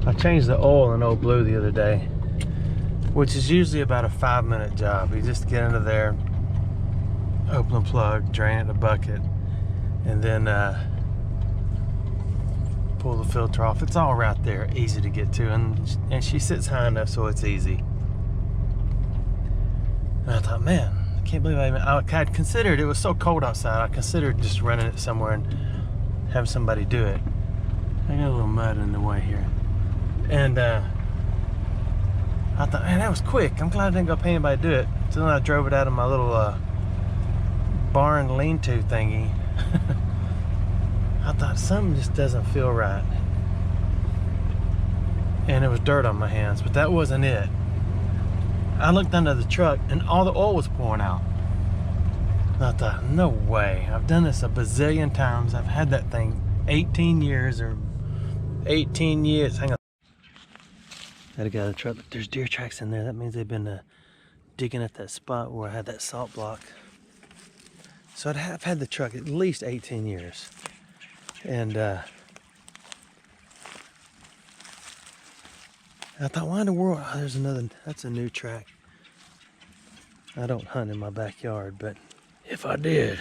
I changed the oil in Old Blue the other day, which is usually about a 5-minute job. You just get into there, open the plug, drain it in a bucket, and then pull the filter off. It's all right there, easy to get to, and she sits high enough so it's easy. And I thought, man, I can't believe I had considered, it was so cold outside, I considered just running it somewhere and having somebody do it. I got a little mud in the way here. And I thought, man, that was quick. I'm glad I didn't go pay anybody to do it. So then I drove it out of my little barn lean-to thingy. I thought something just doesn't feel right. And it was dirt on my hands, but that wasn't it. I looked under the truck and all the oil was pouring out. And I thought, no way. I've done this a bazillion times. I've had that thing 18 years or 18 years. Hang on. Gotta get out of the truck. Look, there's deer tracks in there. That means they've been digging at that spot where I had that salt block. So I've had the truck at least 18 years. And I thought, why in the world? Oh, there's another, that's a new track. I don't hunt in my backyard, but if I did.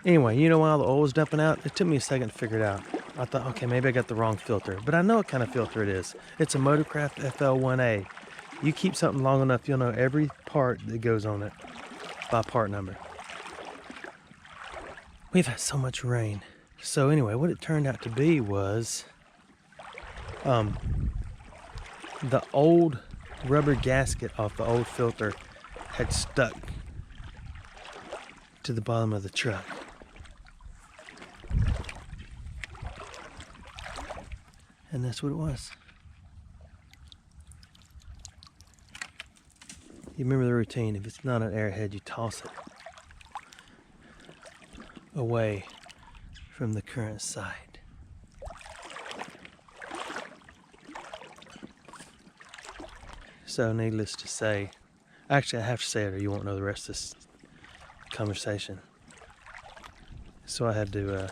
Anyway, you know, while the oil was dumping out, it took me a second to figure it out. I thought, okay, maybe I got the wrong filter, but I know what kind of filter it is. It's a Motorcraft FL1A. You keep something long enough, you'll know every part that goes on it by part number. We've had so much rain. So anyway, what it turned out to be was the old rubber gasket off the old filter had stuck to the bottom of the truck. And that's what it was. You remember the routine. If it's not an Arrowhead, you toss it away from the current side. So needless to say, actually I have to say it or you won't know the rest of this conversation. So I had to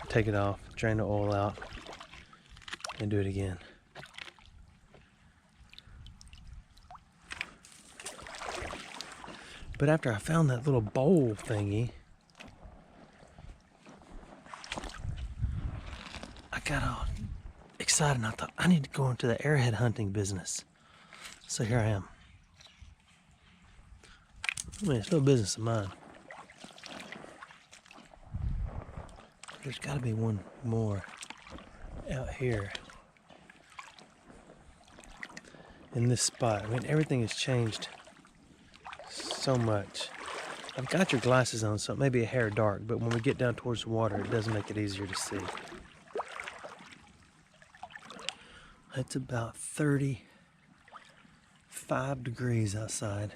take it off, drain the oil out, and do it again. But after I found that little bowl thingy, I got all excited and I thought, I need to go into the Arrowhead hunting business. So here I am. I mean, it's no business of mine. There's got to be one more out here in this spot. I mean, everything has changed so much. I've got your glasses on, so it may be a hair dark, but when we get down towards the water, it does make it easier to see. It's about 35 degrees outside.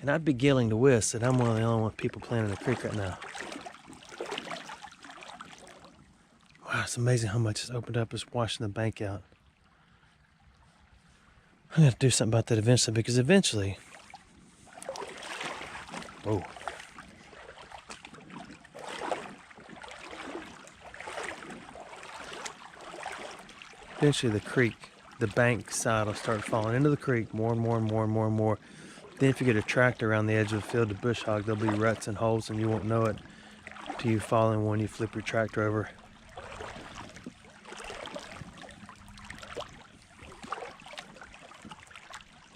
And I'd be giggling to wish that I'm one of the only people playing in the creek right now. Wow, it's amazing how much it's opened up. It's washing the bank out. I'm gonna have to do something about that eventually, because eventually, whoa. Eventually the creek, the bank side will start falling into the creek more and more and more and more and more. Then if you get a tractor around the edge of the field to bush hog, there'll be ruts and holes and you won't know it till you fall in one, you flip your tractor over.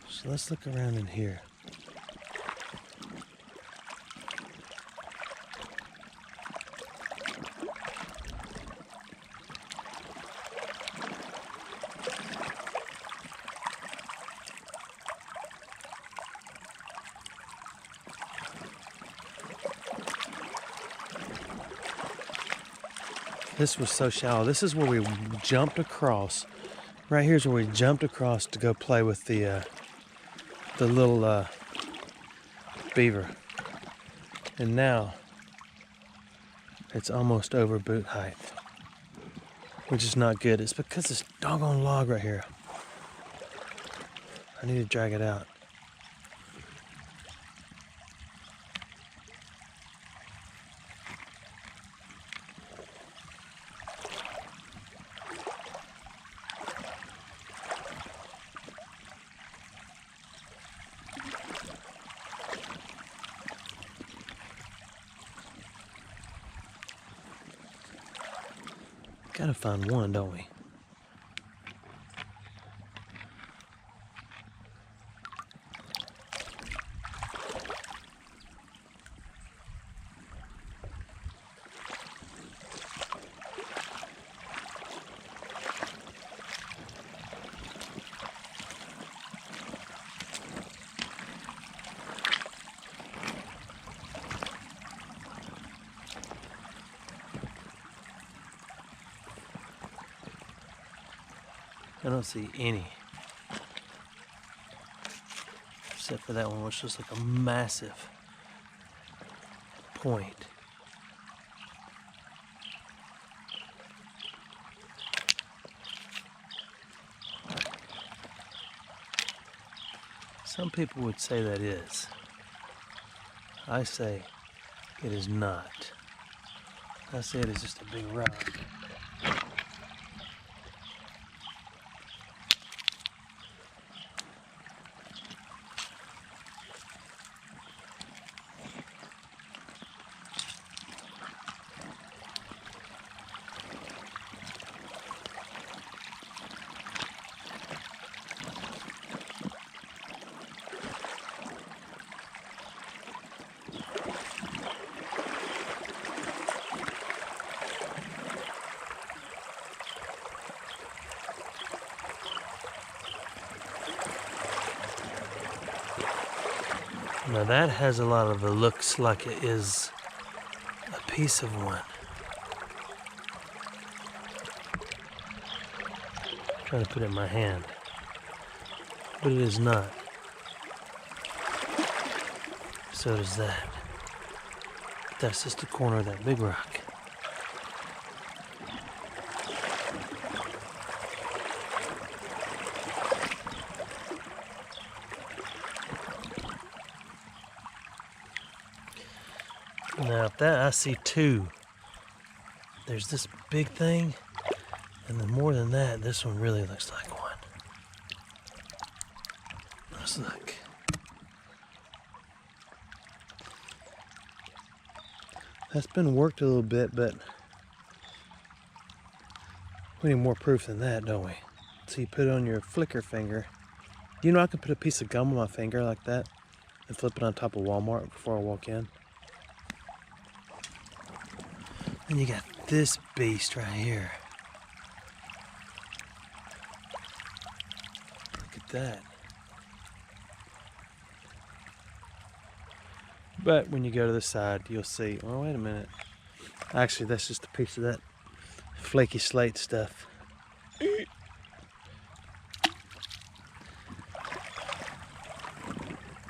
So let's look around in here. This was so shallow. This is where we jumped across. Right here's where we jumped across to go play with the little beaver. And now it's almost over boot height, which is not good. It's because this doggone log right here. I need to drag it out. Gotta find one, don't we? I don't see any. Except for that one, which looks like a massive point. Some people would say that is. I say it is not. I say it is just a big rock. Now that has a lot of it. Looks like it is a piece of one. I'm trying to put it in my hand, but it is not. So does that. But that's just the corner of that big rock. Now that I see two. There's this big thing, and then more than that, this one really looks like one. Let's look. That's been worked a little bit, but we need more proof than that, don't we? So you put it on your flicker finger. You know, I could put a piece of gum on my finger like that and flip it on top of Walmart before I walk in. And you got this beast right here. Look at that. But when you go to the side, you'll see, oh, wait a minute. Actually, that's just a piece of that flaky slate stuff.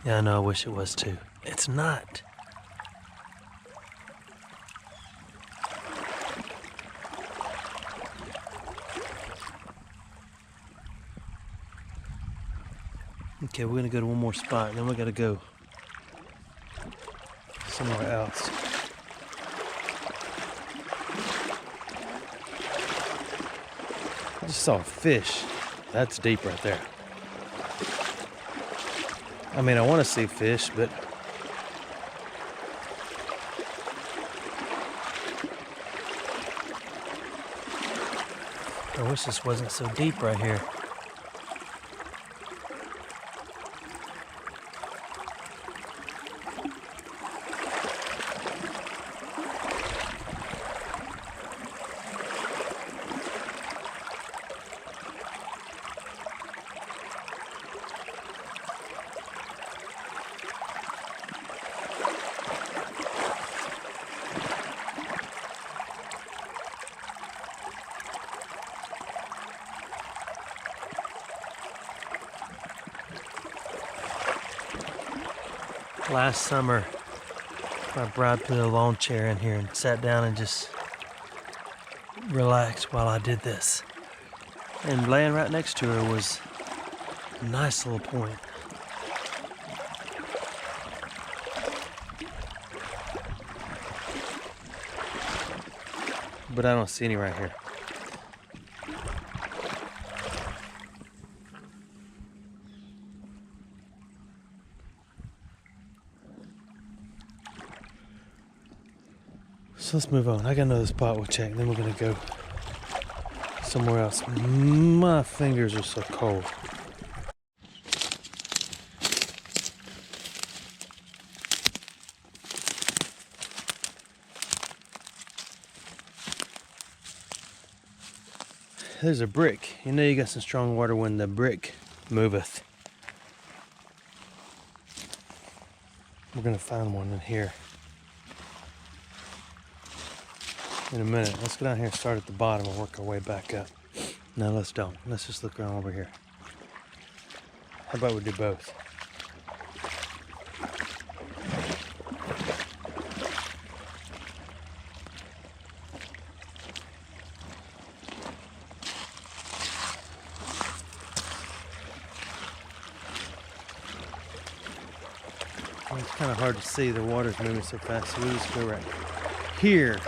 Yeah, I know, I wish it was too. It's not. Okay, we're gonna go to one more spot, and then we gotta go somewhere else. I just saw a fish. That's deep right there. I mean, I want to see fish, but I wish this wasn't so deep right here. Last summer, my bride put a lawn chair in here and sat down and just relaxed while I did this. And laying right next to her was a nice little point. But I don't see any right here. So let's move on. I got another spot we'll check, then we're gonna go somewhere else. My fingers are so cold. There's a brick. You know you got some strong water when the brick moveth. We're gonna find one in here in a minute. Let's go down here and start at the bottom and work our way back up. No, let's don't. Let's just look around over here. How about we do both? It's kind of hard to see. The water's moving so fast, so we just go right here.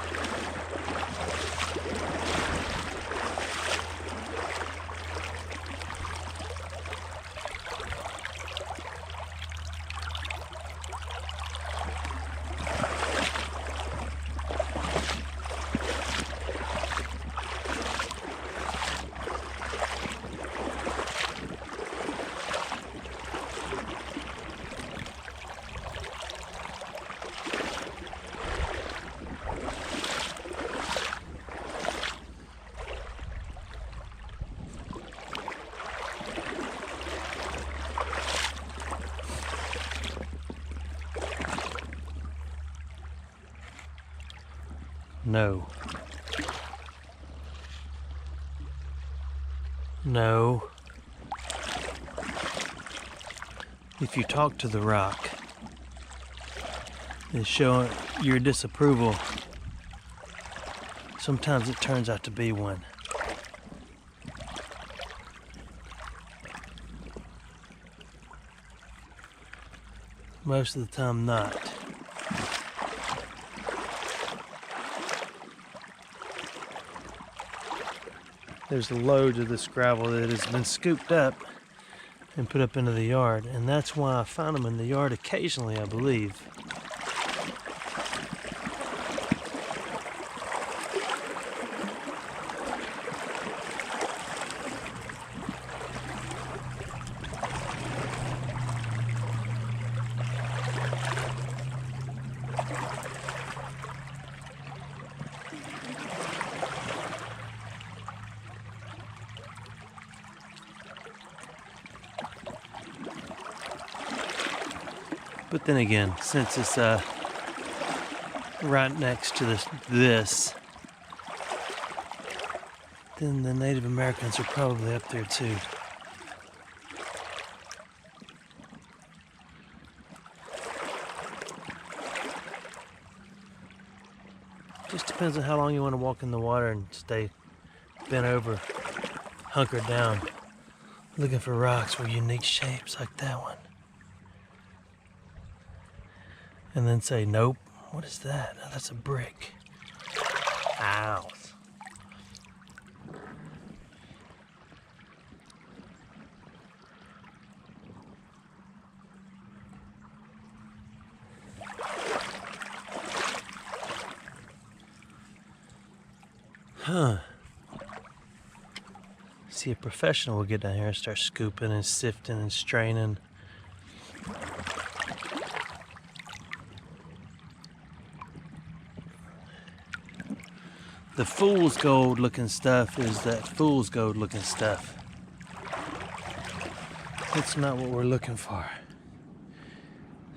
No. No. If you talk to the rock and show your disapproval, sometimes it turns out to be one. Most of the time not. There's loads of this gravel that has been scooped up and put up into the yard, and that's why I found them in the yard occasionally, I believe. But then again, since it's right next to this, then the Native Americans are probably up there too. Just depends on how long you want to walk in the water and stay bent over, hunkered down, looking for rocks with unique shapes like that one. And then say, nope, what is that? Oh, that's a brick. Ow. Huh. See, a professional will get down here and start scooping and sifting and straining. The fool's gold looking stuff is that fool's gold looking stuff. It's not what we're looking for.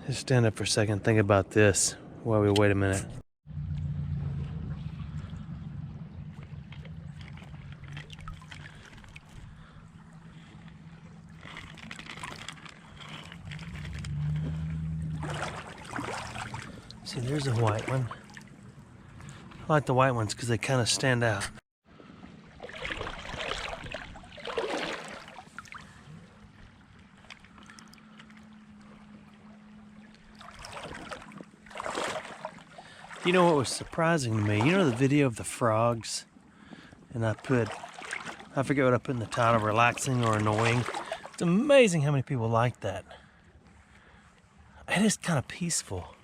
Just stand up for a second, think about this while we wait a minute. See, there's a white one. I like the white ones because they kind of stand out. You know what was surprising to me? You know the video of the frogs? And I forget what I put in the title, relaxing or annoying. It's amazing how many people like that. It is kind of peaceful.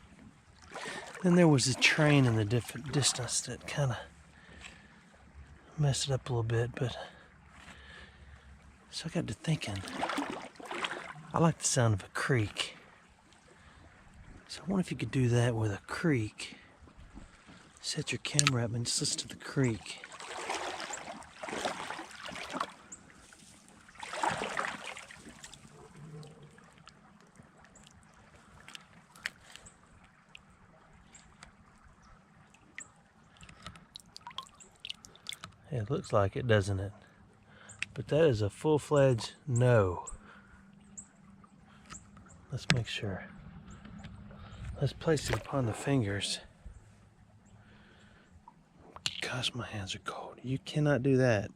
Then there was a train in the distance that kind of messed it up a little bit, but so I got to thinking. I like the sound of a creek. So I wonder if you could do that with a creek. Set your camera up and just listen to the creek. It looks like it, doesn't it? But that is a full-fledged no. Let's make sure. Let's place it upon the fingers. Gosh, my hands are cold. You cannot do that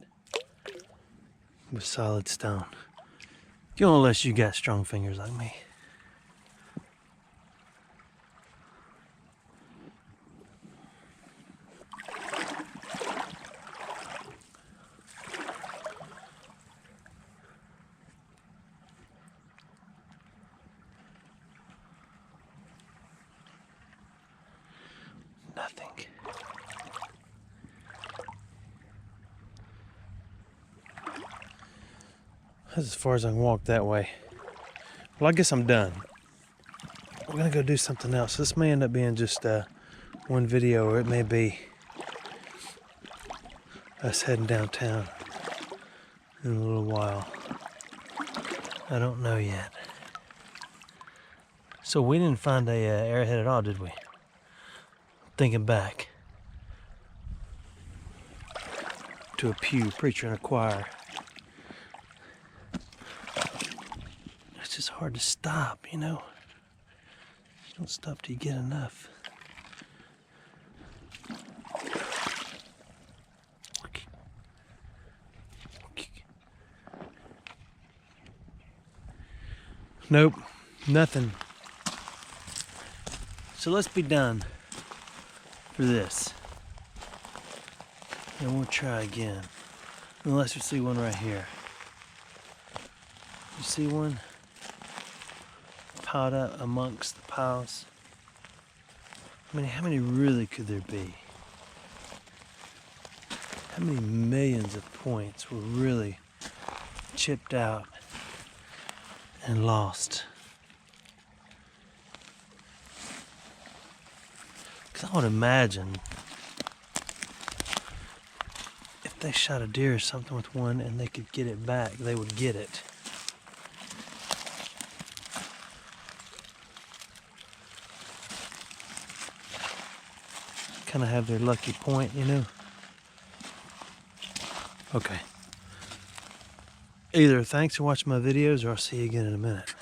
with solid stone. Unless you got strong fingers like me. Nothing. That's as far as I can walk that way. Well, I guess I'm done. We're gonna go do something else. This may end up being just one video, or it may be us heading downtown in a little while. I don't know yet. So we didn't find a arrowhead at all, did we? Thinking back to a pew, preacher, and a choir. It's just hard to stop, you know? You don't stop till you get enough. Nope, nothing. So let's be done for this. And we'll try again. Unless we see one right here. You see one? Piled up amongst the piles. How many really could there be? How many millions of points were really chipped out and lost? Because I would imagine if they shot a deer or something with one and they could get it back, they would get it. Kind of have their lucky point, you know? Okay. Either thanks for watching my videos, or I'll see you again in a minute.